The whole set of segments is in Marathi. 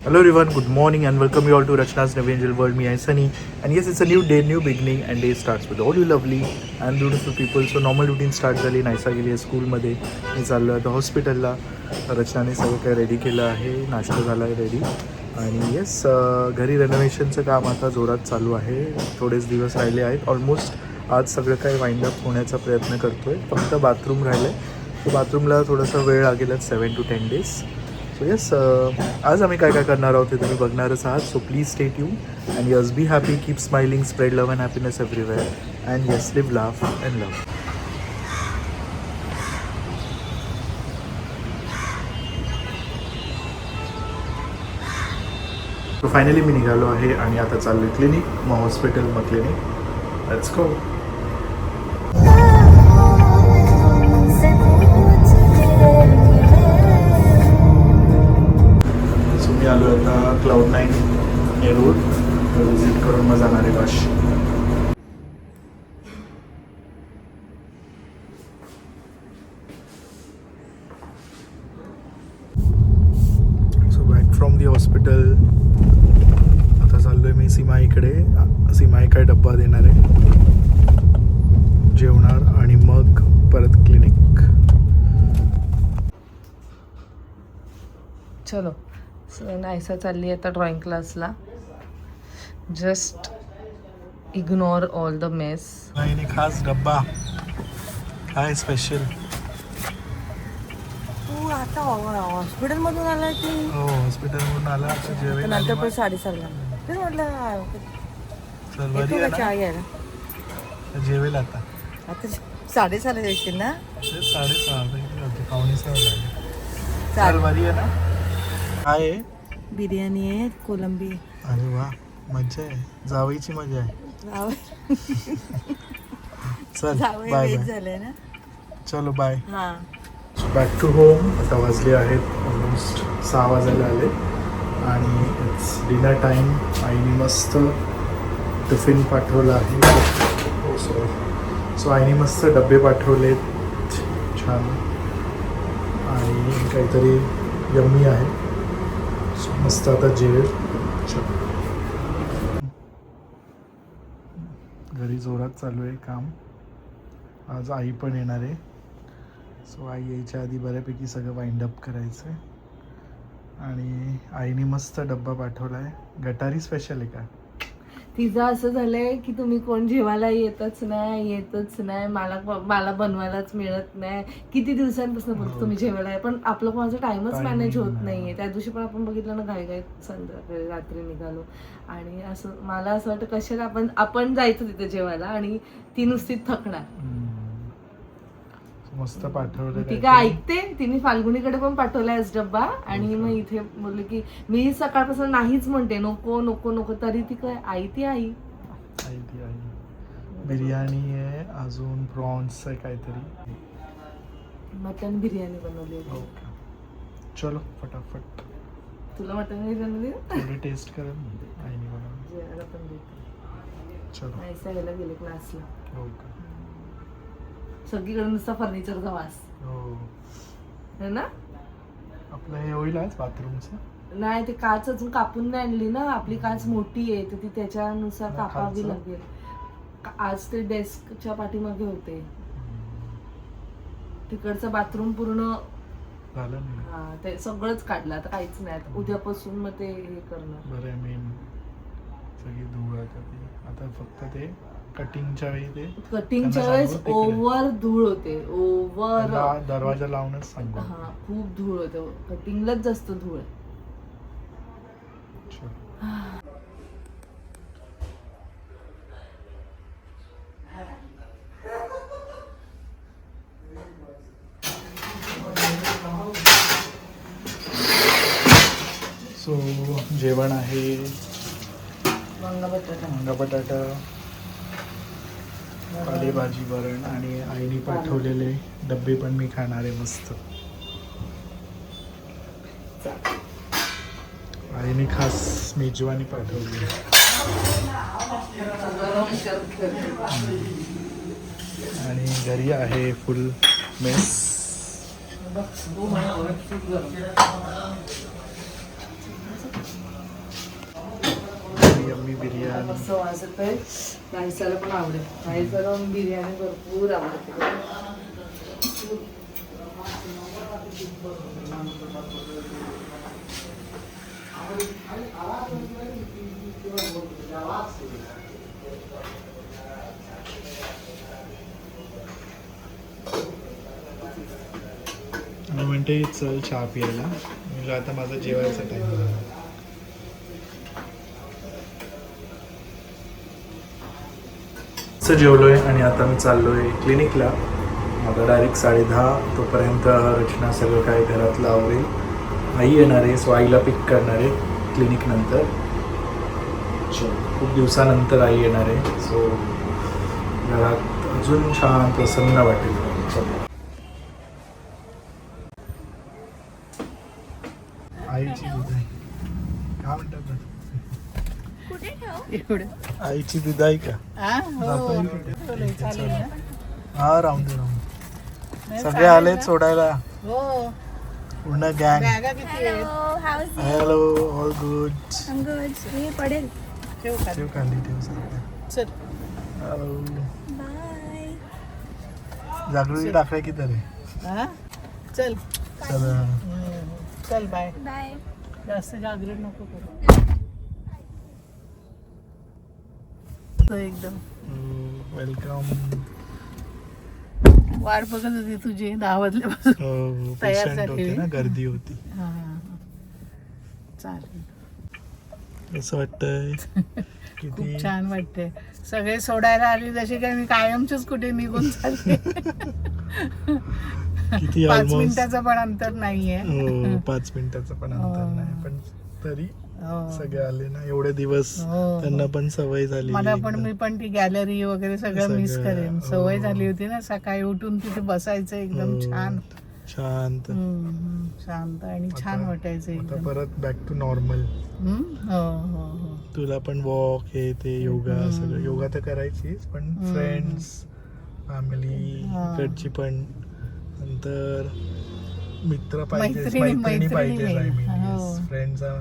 Hello everyone, good morning and welcome you all to Rachna's New Angel World. Me, I'm Sunny, and yes, it's a new day, new beginning, and day starts with all you lovely and beautiful people. So normal routine start झाली, नायसा गेली आहे स्कूलमध्ये, मी चाललो आहे आता हॉस्पिटलला. रचनाने सगळं काही रेडी केलं आहे, नाश्ता झाला आहे रेडी. आणि येस, घरी रेनोव्हेशनचं काम आता जोरात चालू आहे. थोडेच दिवस राहिले आहेत. ऑलमोस्ट आज सगळं काही वाइंड अप होण्याचा प्रयत्न करतो आहे. फक्त बाथरूम राहिलं आहे, तर बाथरूमला थोडासा वेळ लागेल 7 to 10 days. सो येस, आज आम्ही काय काय करणार आहोत ते तुम्ही बघणारच आहात. So please stay tuned and yes be happy, keep smiling, spread love and happiness everywhere and yes live laugh and love. So finally मी निघालो आहे आणि आता चाललो क्लिनिक, मग हॉस्पिटल, मग क्लिनिक. Let's go. मी आलो आता Cloud9 नेरूळ व्हिजिट करून मग जाणार आहे Vashi. So back from the hospital. आता चाललोय मी सीमाईकडे. सीमाई काय डब्बा देणार आहे, जेवणार आणि मग परत क्लिनिक. चलो. नायसा चालली आता ड्रॉइंग क्लासला. Just ignore all the mess. आणि खास डब्बा काय स्पेशल. तू आता हॉस्पिटल मधून आला की हो, हॉस्पिटलमधून आला आता जेवेल नंतर पण 7:30ला. तेच म्हटलं चल बरी येतो आहे का चहा घ्यायला. ना, जेवेल आता. आता 6:30ला येशील ना. ते 6:30 पावणे 6 झाले. चल चालेल. बरी आहे ना. काय आहे? बिर्याणी आहे, कोलंबी. अरे वा, मजा आहे, जावईची मजा आहे. चल जावई बाय वेज बाय. झालंय ना. चलो बाय. हा. Back to home. आता वाजले आहेत ऑलमोस्ट 6 वाजायला आले आणि इट्स डिनर टाईम. आईने मस्त टिफिन पाठवला आहे. सो आईने मस्त डबे पाठवलेत छान आणि काहीतरी यम्मी आहे. सो मस्त आता जेवेल. घरी जोरात चालू आहे काम. आज आई पण येणार आहे. सो आई यायच्या आधी बऱ्यापैकी सगळं वाइंड अप करायचं आहे. आणि आईने मस्त डब्बा पाठवला आहे. गटारी स्पेशल आहे का? तिचं असं झालंय की तुम्ही कोण जेवायला येतच नाही. मला बनवायलाच मिळत नाही. किती दिवसांपासून बोलतो तुम्ही जेवायला आहे, पण आपलं कोणाचा टाइमच मॅनेज होत नाहीये. त्या दिवशी पण आपण बघितलं ना, घाई संध्याकाळी रात्री निघालो. आणि असं मला असं वाटतं कशाला आपण जायचं तिथे जेवायला आणि ती नुसती थकणार. मस्त पाठवलं. ती काय ऐकते, तिने फाल्गुनीकडे पण पाठवलाय डब्बा. आणि मग इथे बोलले की मी सकाळपासून नाहीच म्हणते, नको नको नको, तरी ती काय आई. आई बिर्याणी आहे, अजून प्रॉन्स आहे, काहीतरी मटन बिर्याणी बनवली. चलो फटाफट. तुला मटन बिर्याणी थोडी टेस्ट करेल आईने बनवली. जेवायला पण देते. चलो. नाहीसा गेला गेले क्लासला. हो का? सगळीकडे नुसता फर्निचरचा वास हो है ना. आपलं हे होईल आज बाथरूमचं. नाही, ते काच अजून कापून नाही आणली ना. आपली काच मोठी आहे तर ती त्याच्यानुसार कापावी लागेल. आज ते डेस्कच्या पाठीमागे होते. तिकडचं बाथरूम पूर्ण झालं नाही. हा, ते सगळंच काढलं. आता काहीच नाही. आता उद्यापासून मग ते हे करणार. बरं, मेन सगळी धूळ आता फक्त ते कटिंगच्या वेळेस ओव्हर धूळ होते. ओव्हर दरवाजा लावूनच सांगू. हा, खूप धूळ होते. कटिंगलाच जास्त धूळ आहे. सो जेवण आहे वांगा बटाटा, पालेभाजी, वरण आणि आईने पाठवलेले डब्बे पण मी खाणार आहे. मस्त आईने खास मेजवानी पाठवली. आणि घरी आहे फुल मेस. यम्मी बिर्याणी. मस्त वास येतोय. राईसाला पण आवडेल. राईसाला बिर्याणी भरपूर आवडते. मी म्हणते चल चहा प्यायला. म्हणजे आता माझा जेवायचा टाइम झाला. जेवलोय आणि आता मी चाललोय क्लिनिकला. आता डायरेक्ट 10:30 तोपर्यंत रचना सगळं काय घरातलं आवरेल. आई येणार आहे, सो आईला पिक करणार आहे क्लिनिक नंतर. खूप दिवसानंतर आई येणार आहे, सो घरात अजून छान प्रसन्न वाटेल. आईची दुधाई काय म्हणतात आईची दुधाई का? हा राहून दे. सगळे आलेत सोडायला. पूर्ण गँग. Hello, all good. पडेल ठेव खाली ठेव. हॅलो, जागृती टाकल्या की तरी. चल चला चल बाय बाय. जास्त जागरण नको करू. एकदम वेलकम. वाट बघत होती तुझी 10 वाजल्यापासून. तयार पेशंट होते ना, गर्दी होती. चालेल. असं वाटतंय खूप छान वाटतंय. सगळे सोडायला आली जशी काय मी कायमचीच कुठे निघून चालले. किती 5 ऑलमोस्ट मिनिटाचं पण अंतर नाहीये. 5 मिनिटाचं पण अंतर नाही, पण तरी हो. सगळे आले ना एवढे दिवस. हो. त्यांना पण सवय झाली. मला पण मी पण ती गॅलरी वगैरे सगळं मिस सगळं, करेन. हो. सवय झाली होती ना सकाळी उठून तिथे बसायचं एकदम छान. शांत. शांत आणि छान वाटायचं आता एकदम. परत बॅक टू नॉर्मल. हो हो हो. तुला पण वॉक हे ते योगा सगळं. योगा तर करायचीच, पण फ्रेंड्स फॅमिली इकडची पण. नंतर मित्र पाहिजे, मैत्रिणी पाहिजे. फ्रेंडचा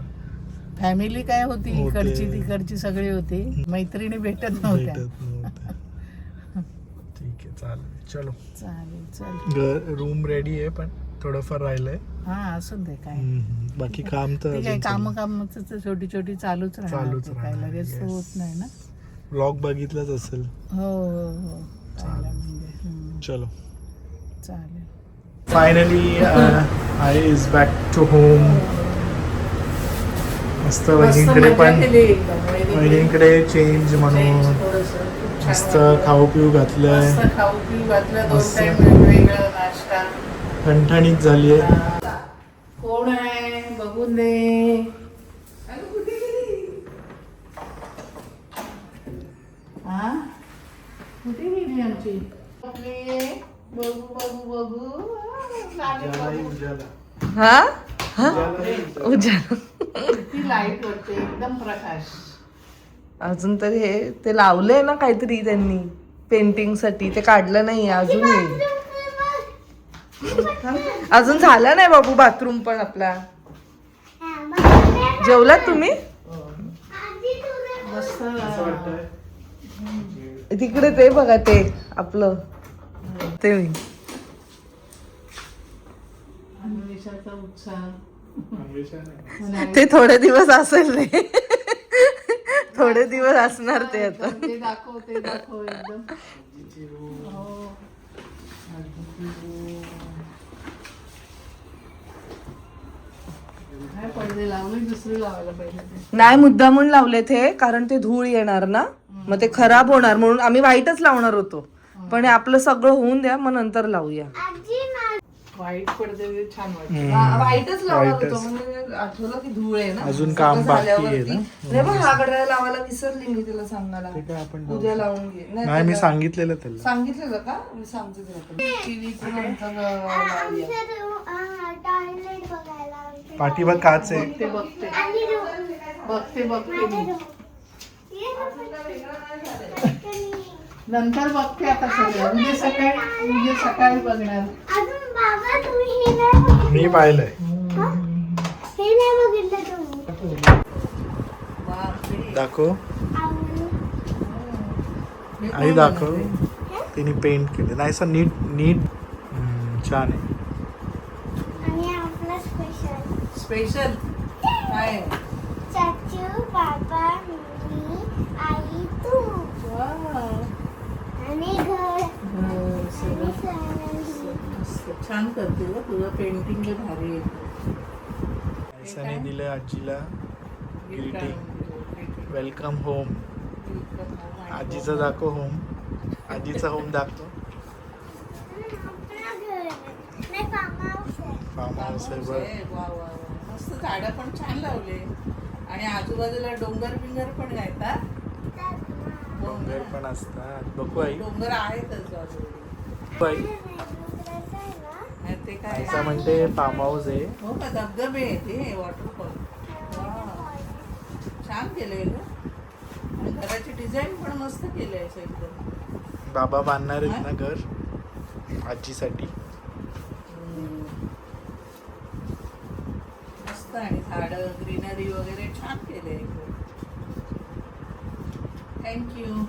फॅमिली काय होती, होते. इकडची तिकडची सगळी होती. मैत्रिणी भेटत नव्हत्या. ठीक आहे, चालेल. चलो चालेल चल. रूम रेडी आहे, पण थोडंफार राहिलंय. हा असू दे काय. बाकी काम तर ते काय अजून काम चालू. काम छोटी छोटी चालूच राहणार. चालूच ते काय राहणार, लगेच yes. होत नाही ना. व्लॉग बघितलंच असेल. हो हो हो. पाहिलं म्हणजे. चलो. चालेल. Finally I is back to home. मस्त वहिनींकडे पण, वहिनींकडे चेंज म्हणून मस्त खाऊ पिऊ घातलंय. खाऊ पिऊ घातलं. 2 मस्त. टाइम वेगवेगळा नाश्ता. ठणठणीत झालीये. कोण आहे बघून दे. हा कुठे गेली आमची? बघू बघू बघू. हा उजाला. किती लाईट होते, एकदम प्रकाश. अजून तरी हे ते लावलंय ना काहीतरी त्यांनी पेंटिंग साठी. ते काढलं नाही अजून. अजून झाला नाही बाबू बाथरूम पण आपला. जेवलात तुम्ही? मस्त. तिकडे ते बघा ते आपलं ते अन्वेषाचा उत्साह. ते थोडे दिवस असेल रे. थोडे दिवस असणार ते आता. ते दाखव ते दाखव एकदम. हो. काय पडदे लावले, दुसरे लावायला पाहिजे ते. नाही मुद्दामून लावले ते, कारण ते धूळ येणार ना, मग ते खराब होणार म्हणून आम्ही व्हाईटच लावणार होतो. पण हे आपलं सगळं होऊन द्या, मग नंतर लावूया. व्हाईट पडदे छान वाटते. व्हाईटच लावणार होतो, म्हणजे आठवलं की धूळ आहे ना. अजून काम बाकी आहे ना. नाही पण हा घड्याळ लावायला विसरली मी त्याला सांगायला. ते काय आपण उद्या लावून घे. नाही, मी सांगितलेलं त्याला. सांगितलेलं का? मी सांगते तुला. टीव्ही नंतर लावूया. पाठीवर काच आहे. ते बघते बघते बघते मी. नंतर बघते आता सगळं. उद्या सकाळी बघणार. मी पाहिलंय. दाखव हे आई कोण दाखव. बनवलंय? तिने पेंट केले नाही असं नीट नीट छान आहे. आणि आपला स्पेशल स्पेशल काय आहे? चाचू बाबा मी आई तू वाव. आणि घर हो, सगळं आणि मस्त. छान करते ग तुझं पेंटिंग लय भारी येते. ऐसाने दिलं आजीला ग्रीटिंग वेलकम होम. आजीचं दाखव होम. आजीचा होम दाखव. आपला घर नाही फार्म हाऊस आहे. फार्म हाऊस आहे बघ. वा वा वा. मस्त झाडं पण छान लावले आणि आजूबाजूला डोंगर बिंगर पण आहेत हा? डोंगर पण असतात. बघू आई. डोंगर आहेतच बाजूला. आई नाही ते काय ऐसा म्हणते फार्म हाऊस आहे. हो का धबधबे आहे ते वॉटरफॉल. छान केलंय ग आणि घराची डिझाईन पण मस्त केली आहे एकदम. बाबा बांधणार आहेत ना घर आजीसाठी. मस्त आणि झाडं ग्रीनरी वगैरे छान केले. थँक्यू.